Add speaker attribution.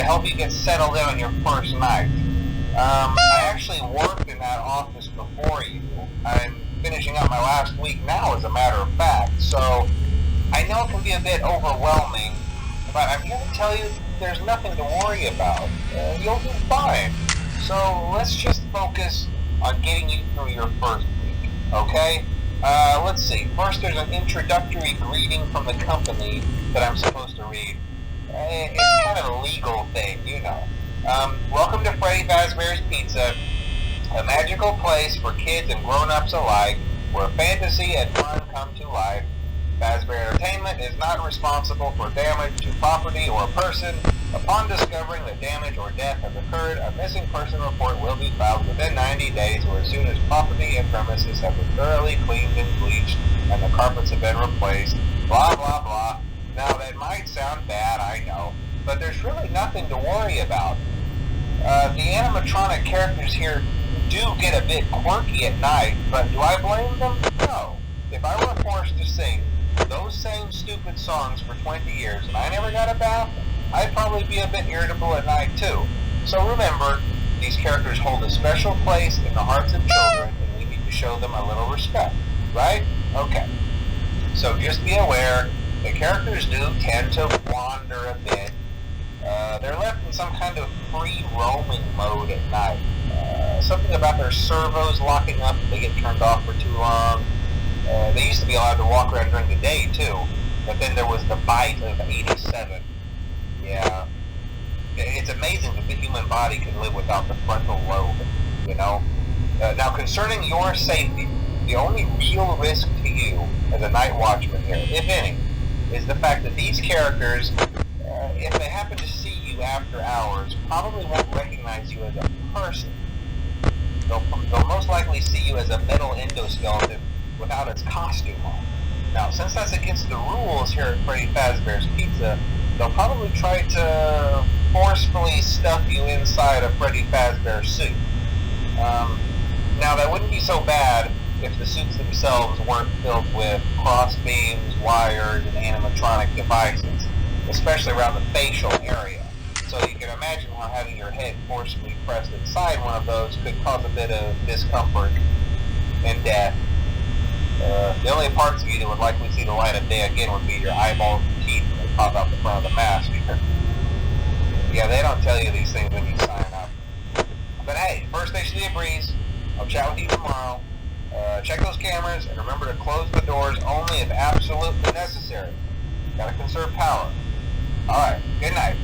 Speaker 1: help you get settled in on your first night. I actually worked in that office before you. I'm finishing up my last week now, as a matter of fact, so I know it can be a bit overwhelming, but I'm here to tell you there's nothing to worry about. You'll do fine. So let's just focus on getting you through your first week, okay? Let's see. First, there's an introductory greeting from the company that I'm supposed to read. It's kind of a legal thing, you know. Welcome to Freddy Fazbear's Pizza, a magical place for kids and grown-ups alike, where fantasy and fun come to life. Fazbear Entertainment is not responsible for damage to property or person. Upon discovering that damage or death has occurred, a missing person report will be filed within 90 days or as soon as property and premises have been thoroughly cleaned and bleached and the carpets have been replaced. Blah, blah, blah. Now, that might sound bad, I know, but there's really nothing to worry about. The animatronic characters here do get a bit quirky at night, but do I blame them? No. If I were forced to sing those same stupid songs for 20 years and I never got a bath, I'd probably be a bit irritable at night too. So remember, these characters hold a special place in the hearts of children and we need to show them a little respect, right? Okay. So just be aware, the characters do tend to wander a bit. They're left in some kind of free roaming mode at night. Something about their servos locking up if they get turned off for too long. They used to be allowed to walk around during the day too, but then there was the bite of 87. Yeah. It's amazing that the human body can live without the frontal lobe, you know? Now, concerning your safety, the only real risk to you as a night watchman here, if any, is the fact that these characters, if they happen to see you after hours, probably won't recognize you as a person. They'll most likely see you as a metal endoskeleton without its costume on. Now, since that's against the rules here at Freddy Fazbear's Pizza, they'll probably try to forcefully stuff you inside a Freddy Fazbear suit. Now, that wouldn't be so bad if the suits themselves weren't filled with cross beams, wires, and animatronic devices, especially around the facial area. So you can imagine how having your head forcibly pressed inside one of those could cause a bit of discomfort and death. The only parts of you that would likely see the light of day again would be your eyeballs and teeth that pop out the front of the mask. Yeah, they don't tell you these things when you sign up. But hey, first station of the breeze. I'll chat with you tomorrow. Check those cameras and remember to close the doors only if absolutely necessary. Gotta conserve power. Alright, good night.